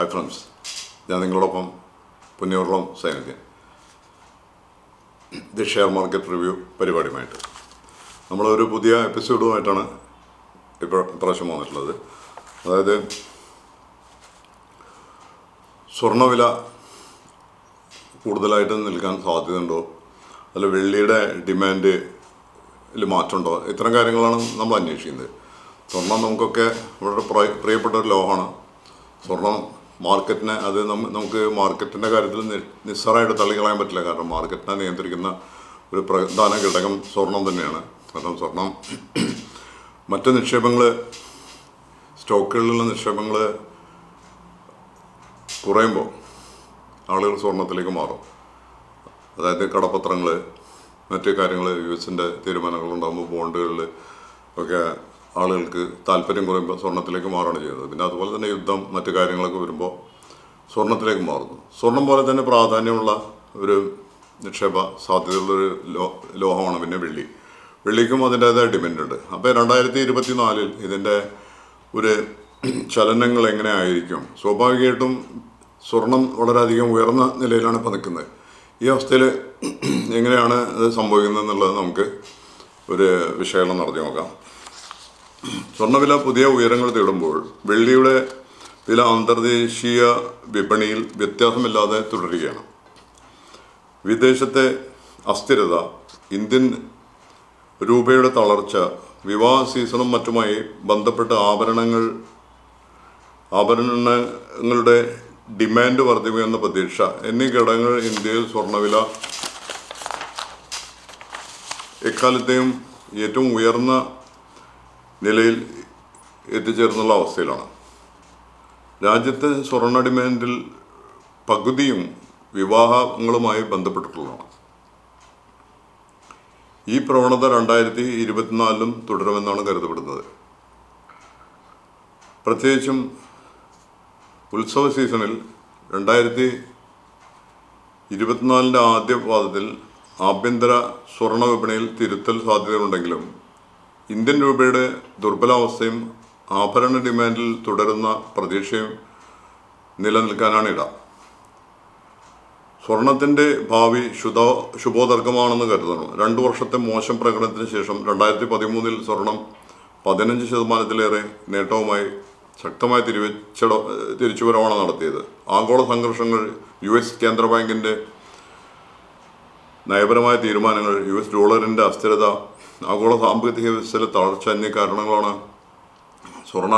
Hi friends, ഞാൻ നിങ്ങളോടൊപ്പം പുന്നയൂർളം സൈനികൻ. ദി ഷെയർ മാർക്കറ്റ് റിവ്യൂ പരിപാടിയുമായിട്ട് നമ്മളൊരു പുതിയ എപ്പിസോഡുമായിട്ടാണ് ഇപ്രാവശ്യം വന്നിട്ടുള്ളത്. അതായത് സ്വർണ്ണവില കൂടുതലായിട്ട് നിൽക്കാൻ സാധ്യതയുണ്ടോ, അല്ല വെള്ളിയുടെ ഡിമാൻഡിൽ മാറ്റമുണ്ടോ, ഇത്തരം കാര്യങ്ങളാണ് നമ്മൾ അന്വേഷിക്കുന്നത്. സ്വർണം നമുക്കൊക്കെ വളരെ പ്രിയപ്പെട്ട ഒരു ലോഹമാണ്. സ്വർണം മാർക്കറ്റിനെ നമുക്ക് മാർക്കറ്റിൻ്റെ കാര്യത്തിൽ നിസ്സാരമായിട്ട് തള്ളിക്കളയാൻ പറ്റില്ല. കാരണം മാർക്കറ്റിനെ നിയന്ത്രിക്കുന്ന ഒരു പ്രധാന ഘടകം സ്വർണം തന്നെയാണ്. കാരണം സ്വർണം മറ്റ് നിക്ഷേപങ്ങൾ, സ്റ്റോക്കുകളിലുള്ള നിക്ഷേപങ്ങൾ കുറയുമ്പോൾ ആളുകൾ സ്വർണത്തിലേക്ക് മാറും. അതായത് കടപ്പത്രങ്ങൾ, മറ്റ് കാര്യങ്ങൾ, US-ൻ്റെ തീരുമാനങ്ങളുണ്ടാകുമ്പോൾ ബോണ്ടുകളിൽ ഒക്കെ ആളുകൾക്ക് താല്പര്യം കുറയുമ്പോൾ സ്വർണത്തിലേക്ക് മാറുകയാണ് ചെയ്യുന്നത്. പിന്നെ അതുപോലെ തന്നെ യുദ്ധം, മറ്റു കാര്യങ്ങളൊക്കെ വരുമ്പോൾ സ്വർണത്തിലേക്ക് മാറുന്നു. സ്വർണം പോലെ തന്നെ പ്രാധാന്യമുള്ള ഒരു നിക്ഷേപ സാധ്യതയുള്ളൊരു ലോഹമാണ് പിന്നെ വെള്ളി. വെള്ളിക്കും അതിൻ്റേതായ ഡിമാൻഡുണ്ട്. അപ്പോൾ 2024 ഇതിൻ്റെ ഒരു ചലനങ്ങൾ എങ്ങനെ ആയിരിക്കും? സ്വാഭാവികമായിട്ടും സ്വർണം വളരെയധികം ഉയർന്ന നിലയിലാണ് ഇപ്പോൾ നിൽക്കുന്നത്. ഈ അവസ്ഥയിൽ എങ്ങനെയാണ് ഇത് സംഭവിക്കുന്നത് എന്നുള്ളത് നമുക്ക് ഒരു വിശകലനം നടത്തി നോക്കാം. സ്വർണ്ണവില പുതിയ ഉയരങ്ങൾ തേടുമ്പോൾ വെള്ളിയുടെ വില അന്തർദേശീയ വിപണിയിൽ വ്യത്യാസമില്ലാതെ തുടരുകയാണ്. വിദേശത്തെ അസ്ഥിരത, ഇന്ത്യൻ രൂപയുടെ തളർച്ച, വിവാഹ സീസണും മറ്റുമായി ബന്ധപ്പെട്ട ആഭരണങ്ങളുടെ ഡിമാൻഡ് വർദ്ധിക്കുമെന്ന പ്രതീക്ഷ എന്നീ ഘടകങ്ങൾ ഇന്ത്യയിൽ സ്വർണ്ണവില എക്കാലത്തെയും ഏറ്റവും ഉയർന്ന നിലയിൽ എത്തിച്ചേർന്നുള്ള അവസ്ഥയിലാണ്. രാജ്യത്തെ സ്വർണ്ണ ഡിമാൻഡിൽ പകുതിയും വിവാഹങ്ങളുമായി ബന്ധപ്പെട്ടിട്ടുള്ളതാണ്. ഈ പ്രവണത 2024 തുടരുമെന്നാണ് കരുതപ്പെടുന്നത്. പ്രത്യേകിച്ചും ഉത്സവ സീസണിൽ 2024 ആദ്യ പാദത്തിൽ ആഭ്യന്തര സ്വർണ്ണ വിപണിയിൽ തിരുത്തൽ സാധ്യതയുണ്ടെങ്കിലും ഇന്ത്യൻ രൂപയുടെ ദുർബലാവസ്ഥയും ആഭരണ ഡിമാൻഡിൽ തുടരുന്ന പ്രതീക്ഷയും നിലനിൽക്കാനാണ് ഇട. സ്വർണത്തിൻ്റെ ഭാവി ശുഭോദർക്കമാണെന്ന് കരുതുന്നു. 2 വർഷത്തെ മോശം പ്രകടനത്തിന് ശേഷം 2013 സ്വർണം 15% നേട്ടവുമായി ശക്തമായ തിരിച്ചുവരവാണ് നടത്തിയത്. ആഗോള സംഘർഷങ്ങൾ, US കേന്ദ്ര ബാങ്കിൻ്റെ നയപരമായ തീരുമാനങ്ങൾ, US ഡോളറിൻ്റെ അസ്ഥിരത, ആഗോള സാമ്പത്തിക വ്യവസ്ഥയിലെ തളർച്ച എന്നീ കാരണങ്ങളാണ് സ്വർണ്ണ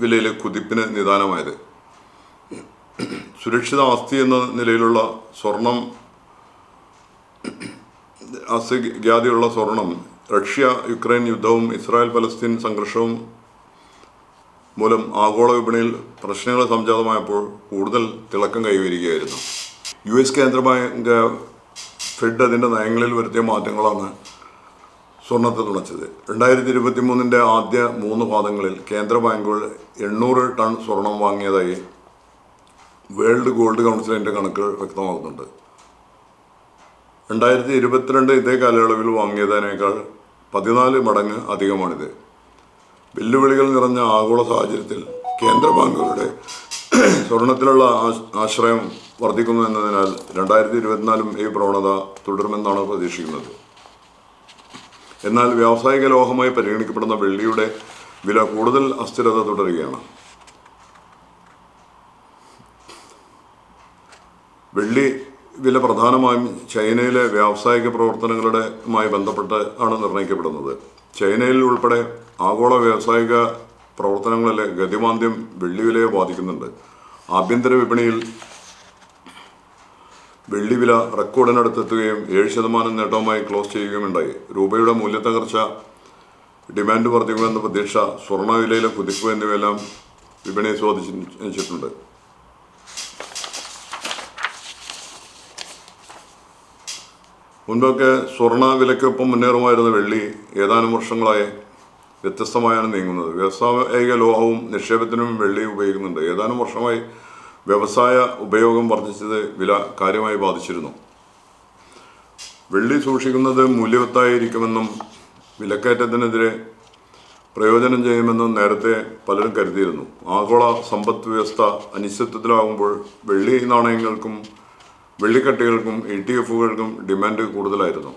വിലയിലെ കുതിപ്പിന് നിദാനമായത്. സുരക്ഷിത ആസ്തി എന്ന നിലയിലുള്ള സ്വർണം, ആസ്തിഖ്യാതിയുള്ള സ്വർണം റഷ്യ യുക്രൈൻ യുദ്ധവും ഇസ്രായേൽ പലസ്തീൻ സംഘർഷവും മൂലം ആഗോള വിപണിയിൽ പ്രശ്നങ്ങൾ സംജാതമായപ്പോൾ കൂടുതൽ തിളക്കം കൈവരികയായിരുന്നു. US കേന്ദ്ര ബാങ്ക് ഫെഡ് അതിൻ്റെ നയങ്ങളിൽ വരുത്തിയ മാറ്റങ്ങളാണ് സ്വർണത്തെ തുണച്ചത്. 2023 ആദ്യ 3 പാദങ്ങളിൽ കേന്ദ്ര ബാങ്കുകൾ 800 ടൺ സ്വർണം വാങ്ങിയതായി വേൾഡ് ഗോൾഡ് കൗൺസിലിൻ്റെ കണക്കുകൾ വ്യക്തമാക്കുന്നുണ്ട്. 2022 ഇതേ കാലയളവിൽ വാങ്ങിയതിനേക്കാൾ 14 മടങ്ങ് അധികമാണിത്. വെല്ലുവിളികൾ നിറഞ്ഞ ആഗോള സാഹചര്യത്തിൽ കേന്ദ്ര ബാങ്കുകളുടെ സ്വർണത്തിലുള്ള ആശ്രയം വർദ്ധിക്കുന്നു എന്നതിനാൽ 2024 ഈ പ്രവണത തുടരുമെന്നാണ് പ്രതീക്ഷിക്കുന്നത്. എന്നാൽ വ്യാവസായിക ലോഹമായി പരിഗണിക്കപ്പെടുന്ന വെള്ളിയുടെ വില കൂടുതൽ അസ്ഥിരത തുടരുകയാണ്. വെള്ളി വില പ്രധാനമായും ചൈനയിലെ വ്യാവസായിക പ്രവർത്തനങ്ങളുമായി ബന്ധപ്പെട്ട് ആണ് നിർണ്ണയിക്കപ്പെടുന്നത്. ചൈനയിൽ ഉൾപ്പെടെ ആഗോള വ്യാവസായിക പ്രവർത്തനങ്ങളിലെ ഗതിമാന്ദ്യം വെള്ളി വിലയെ ബാധിക്കുന്നുണ്ട്. ആഭ്യന്തര വിപണിയിൽ വെള്ളി വില റെക്കോർഡിനടുത്തെത്തുകയും 7% നേട്ടവുമായി ക്ലോസ് ചെയ്യുകയുമുണ്ടായി. രൂപയുടെ മൂല്യത്തകർച്ച, ഡിമാൻഡ് വർദ്ധിക്കുമെന്ന പ്രതീക്ഷ, സ്വർണ്ണ വിലയിലെ കുതിപ്പ് എന്നിവയെല്ലാം വിപണിയെ സ്വാധീനിച്ചിട്ടുണ്ട്. മുൻപൊക്കെ സ്വർണ്ണ വിലയ്ക്കൊപ്പം മുന്നേറുമായിരുന്ന വെള്ളി ഏതാനും വർഷങ്ങളായി വ്യത്യസ്തമായാണ് നീങ്ങുന്നത്. വ്യാവസായിക ലോഹവും നിക്ഷേപത്തിനും വെള്ളി ഉപയോഗിക്കുന്നുണ്ട്. ഏതാനും വർഷമായി വ്യവസായ ഉപയോഗം വർദ്ധിച്ചത് വില കാര്യമായി ബാധിച്ചിരുന്നു. വെള്ളി സൂക്ഷിക്കുന്നത് മൂല്യവത്തായിരിക്കുമെന്നും വിലക്കയറ്റത്തിനെതിരെ പ്രയോജനം ചെയ്യുമെന്ന് നേരത്തെ പലരും കരുതിയിരുന്നു. ആഗോള സമ്പദ് വ്യവസ്ഥ അനിശ്ചിതത്വത്തിലാകുമ്പോൾ വെള്ളി നാണയങ്ങൾക്കും വെള്ളിക്കട്ടികൾക്കും ETF-കൾക്കും ഡിമാൻഡ് കൂടുതലായിരുന്നു.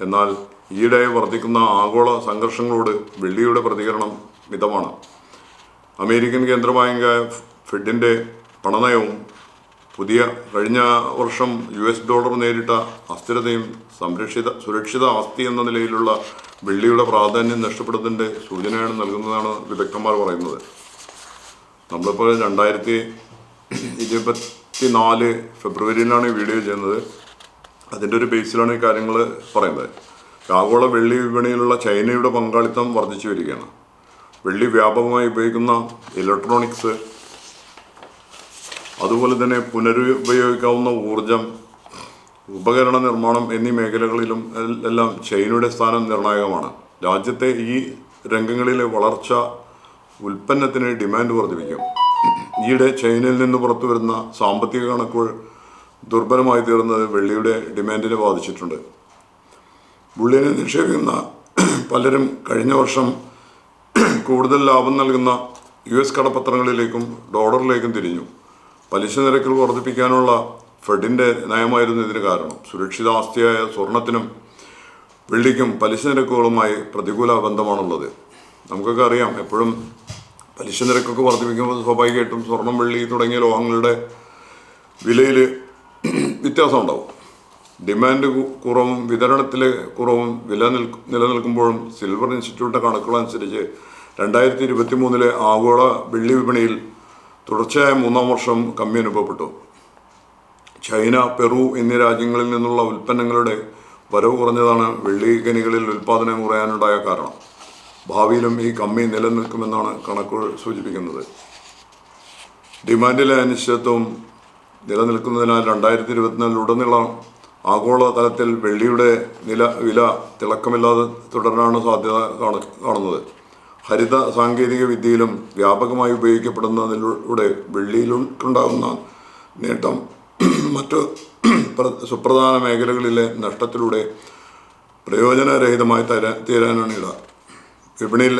എന്നാൽ ഈയിടെ വർദ്ധിക്കുന്ന ആഗോള സംഘർഷങ്ങളോട് വെള്ളിയുടെ പ്രതികരണം മിതമാണ്. അമേരിക്കൻ കേന്ദ്ര ബാങ്കായ ഫെഡിൻ്റെ പണനയവും കഴിഞ്ഞ വർഷം $ഡോളർ നേരിട്ട അസ്ഥിരതയും സുരക്ഷിത ആസ്തി എന്ന നിലയിലുള്ള വെള്ളിയുടെ പ്രാധാന്യം നഷ്ടപ്പെടുന്നതിൻ്റെ സൂചനയാണ് നൽകുന്നതാണ് വിദഗ്ധന്മാർ പറയുന്നത്. നമ്മളിപ്പോൾ 2024 ഫെബ്രുവരിയിലാണ് ഈ വീഡിയോ ചെയ്യുന്നത്. അതിൻ്റെ ഒരു ബേസിലാണ് ഈ കാര്യങ്ങൾ പറയുന്നത്. ആഗോള വെള്ളി വിപണിയിലുള്ള ചൈനയുടെ പങ്കാളിത്തം വർദ്ധിച്ചു വരികയാണ്. വെള്ളി വ്യാപകമായി ഉപയോഗിക്കുന്ന ഇലക്ട്രോണിക്സ്, അതുപോലെ തന്നെ പുനരുപയോഗിക്കാവുന്ന ഊർജം, ഉപകരണ നിർമ്മാണം എന്നീ മേഖലകളിലും എല്ലാം ചൈനയുടെ സ്ഥാനം നിർണായകമാണ്. രാജ്യത്തെ ഈ രംഗങ്ങളിലെ വളർച്ച ഉൽപ്പന്നത്തിന് ഡിമാൻഡ് വർദ്ധിപ്പിക്കും. ഈയിടെ ചൈനയിൽ നിന്ന് പുറത്തു വരുന്ന സാമ്പത്തിക കണക്കുകൾ ദുർബലമായി തീർന്നത് വെള്ളിയുടെ ഡിമാൻഡിനെ ബാധിച്ചിട്ടുണ്ട്. ബുള്ളിയനെ നിക്ഷേപിക്കുന്ന പലരും കഴിഞ്ഞ വർഷം കൂടുതൽ ലാഭം നൽകുന്ന US കടപ്പത്രങ്ങളിലേക്കും ഡോളറിലേക്കും തിരിഞ്ഞു. പലിശ നിരക്കുകൾ വർദ്ധിപ്പിക്കാനുള്ള ഫെഡിൻ്റെ നയമായിരുന്നു ഇതിന് കാരണം. സുരക്ഷിത ആസ്തിയായ സ്വർണത്തിനും വെള്ളിക്കും പലിശ നിരക്കുകളുമായി പ്രതികൂല ബന്ധമാണുള്ളത്. നമുക്കൊക്കെ അറിയാം, എപ്പോഴും പലിശ നിരക്കൊക്കെ വർദ്ധിപ്പിക്കുമ്പോൾ സ്വാഭാവികമായിട്ടും സ്വർണം, വെള്ളി തുടങ്ങിയ ലോഹങ്ങളുടെ വിലയിൽ വ്യത്യാസം ഉണ്ടാവും. ഡിമാൻഡ് കുറവും വിതരണത്തിലെ കുറവും നിലനിൽക്കുമ്പോഴും സിൽവർ ഇൻസ്റ്റിറ്റ്യൂട്ടിൻ്റെ കണക്കുകളനുസരിച്ച് 2023 ആഗോള വെള്ളി വിപണിയിൽ തുടർച്ചയായ 3-ാം വർഷം കമ്മി അനുഭവപ്പെട്ടു. ചൈന, പെറു എന്നീ രാജ്യങ്ങളിൽ നിന്നുള്ള ഉൽപ്പന്നങ്ങളുടെ വരവ് കുറഞ്ഞതാണ് വെള്ളി ഖനികളിൽ ഉൽപ്പാദനം കുറയാനുണ്ടായ കാരണം. ഭാവിയിലും ഈ കമ്മി നിലനിൽക്കുമെന്നാണ് കണക്കുകൾ സൂചിപ്പിക്കുന്നത്. ഡിമാൻഡിലെ അനിശ്ചിതത്വം നിലനിൽക്കുന്നതിനാൽ 2024 ആഗോള തലത്തിൽ വെള്ളിയുടെ വില തിളക്കമില്ലാതെ തുടരാനാണ് സാധ്യത കാണുന്നത്. ഹരിത സാങ്കേതിക വിദ്യയിലും വ്യാപകമായി ഉപയോഗിക്കപ്പെടുന്നതിലൂടെ വെള്ളിയിലുണ്ടാകുന്ന നേട്ടം മറ്റ് സുപ്രധാന മേഖലകളിലെ നഷ്ടത്തിലൂടെ പ്രയോജനരഹിതമായി തീരാനാണ് ഇട. വിപണിയിൽ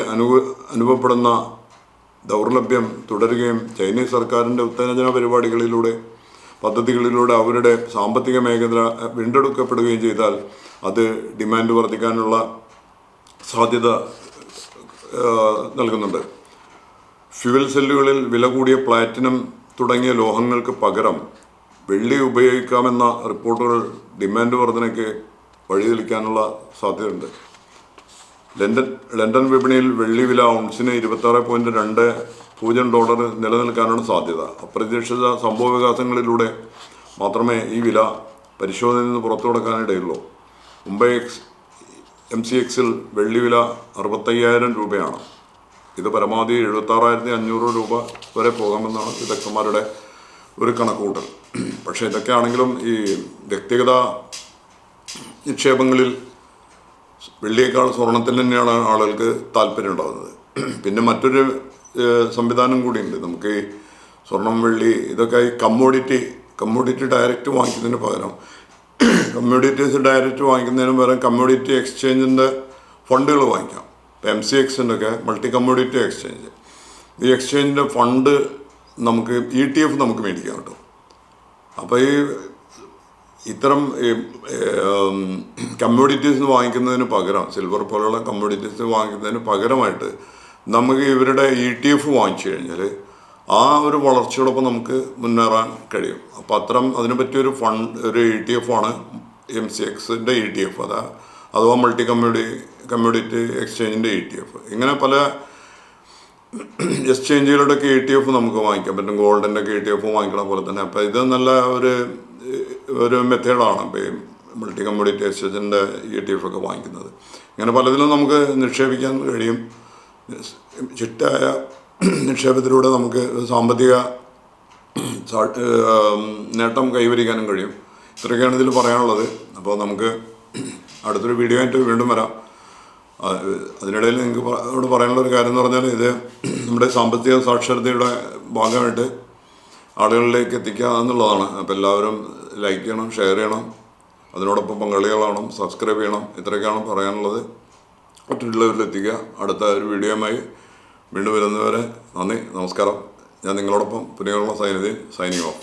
അനുഭവപ്പെടുന്ന ദൗർലഭ്യം തുടരുകയും ചൈനീസ് സർക്കാരിൻ്റെ ഉത്തേജന പദ്ധതികളിലൂടെ അവരുടെ സാമ്പത്തിക മേഖല വീണ്ടെടുക്കപ്പെടുകയും ചെയ്താൽ അത് ഡിമാൻഡ് വർദ്ധിക്കാനുള്ള സാധ്യത നൽകുന്നുണ്ട്. ഫ്യൂവൽ സെല്ലുകളിൽ വില കൂടിയ പ്ലാറ്റിനം തുടങ്ങിയ ലോഹങ്ങൾക്ക് പകരം വെള്ളി ഉപയോഗിക്കാമെന്ന റിപ്പോർട്ടുകൾ ഡിമാൻഡ് വർധനയ്ക്ക് വഴിതെളിക്കാനുള്ള സാധ്യതയുണ്ട്. ലണ്ടൻ വിപണിയിൽ വെള്ളി വില ഔൺസിന് $26.20 നിലനിൽക്കാനാണ് സാധ്യത. അപ്രതീക്ഷിത സംഭവവികാസങ്ങളിലൂടെ മാത്രമേ ഈ വില പരിശോധനയിൽ നിന്ന് പുറത്തു കടക്കാനിടയുള്ളൂ. മുംബൈ MCXൽ വെള്ളി വില 65,000 രൂപയാണ്. ഇത് പരമാവധി 76,500 വരെ പോകാമെന്നാണ് വിദഗ്ധന്മാരുടെ ഒരു കണക്കുകൂട്ടൽ. പക്ഷേ ഇതൊക്കെ ആണെങ്കിലും ഈ വ്യക്തിഗത നിക്ഷേപങ്ങളിൽ വെള്ളിയേക്കാൾ സ്വർണത്തിൽ തന്നെയാണ് ആളുകൾക്ക് താല്പര്യം ഉണ്ടാകുന്നത്. പിന്നെ മറ്റൊരു സംവിധാനം കൂടിയുണ്ട്. നമുക്ക് ഈ സ്വർണം, വെള്ളി ഇതൊക്കെ ഈ കമ്മോഡിറ്റി ഡയറക്റ്റ് വാങ്ങിക്കുന്നതിന് പകരം കമ്മോഡിറ്റീസ് ഡയറക്റ്റ് വാങ്ങിക്കുന്നതിന് പകരം കമ്മോഡിറ്റി എക്സ്ചേഞ്ചിൻ്റെ ഫണ്ടുകൾ വാങ്ങിക്കാം. ഇപ്പോൾ MCXൻ്റെ ഒക്കെ മൾട്ടി കമ്മോഡിറ്റി എക്സ്ചേഞ്ച്, ഈ എക്സ്ചേഞ്ചിൻ്റെ ഫണ്ട് നമുക്ക് ETF നമുക്ക് മേടിക്കാൻ കിട്ടും. അപ്പോൾ ഈ ഇത്തരം കമ്മോഡിറ്റീസ് വാങ്ങിക്കുന്നതിന് പകരം, സിൽവർ പോലുള്ള കമ്മോഡിറ്റീസ് വാങ്ങിക്കുന്നതിന് പകരമായിട്ട് നമുക്ക് ഇവരുടെ ETF വാങ്ങിച്ചു കഴിഞ്ഞാൽ ആ ഒരു വളർച്ചയോടൊപ്പം നമുക്ക് മുന്നേറാൻ കഴിയും. അപ്പോൾ അതിന് പറ്റിയൊരു ഒരു ETF ആണ് MCXൻ്റെ ETF, അഥവാ മൾട്ടി കമ്മോഡിറ്റി എക്സ്ചേഞ്ചിൻ്റെ ETF. ഇങ്ങനെ പല എക്സ്ചേഞ്ചുകളുടെയൊക്കെ ETF നമുക്ക് വാങ്ങിക്കാൻ പറ്റും. ഗോൾഡിൻ്റെ ഒക്കെ ETF വാങ്ങിക്കണ പോലെ തന്നെ. അപ്പോൾ ഇത് നല്ല ഒരു മെത്തേഡാണ് ഇപ്പോൾ ഈ മൾട്ടി കമ്മോഡിറ്റി എക്സ്ചേഞ്ചിൻ്റെ ETF ഒക്കെ വാങ്ങിക്കുന്നത്. ഇങ്ങനെ പലതിലും നമുക്ക് നിക്ഷേപിക്കാൻ കഴിയും. ചിട്ടായ നിക്ഷേപത്തിലൂടെ നമുക്ക് സാമ്പത്തിക നേട്ടം കൈവരിക്കാനും കഴിയും. ഇത്രയൊക്കെയാണ് ഇതിൽ പറയാനുള്ളത്. അപ്പോൾ നമുക്ക് അടുത്തൊരു വീഡിയോ ആയിട്ട് വീണ്ടും വരാം. അതിനിടയിൽ നിങ്ങൾക്ക് പറയാനുള്ളൊരു കാര്യം എന്ന് പറഞ്ഞാൽ, ഇത് നമ്മുടെ സാമ്പത്തിക സാക്ഷരതയുടെ ഭാഗമായിട്ട് ആളുകളിലേക്ക് എത്തിക്കുക എന്നുള്ളതാണ്. അപ്പോൾ എല്ലാവരും ലൈക്ക് ചെയ്യണം, ഷെയർ ചെയ്യണം, അതിനോടൊപ്പം പങ്കാളികളാവണം, സബ്സ്ക്രൈബ് ചെയ്യണം. ഇത്രയൊക്കെയാണ് പറയാനുള്ളത്. മറ്റുള്ളവരിലെത്തിക്കുക. അടുത്ത ഒരു വീഡിയോയുമായി വീണ്ടും വരുന്നവരെ നന്ദി, നമസ്കാരം. ഞാൻ നിങ്ങളോടൊപ്പം പുതിയുള്ള സൈനിധി, സൈനിങ് ഓഫ്.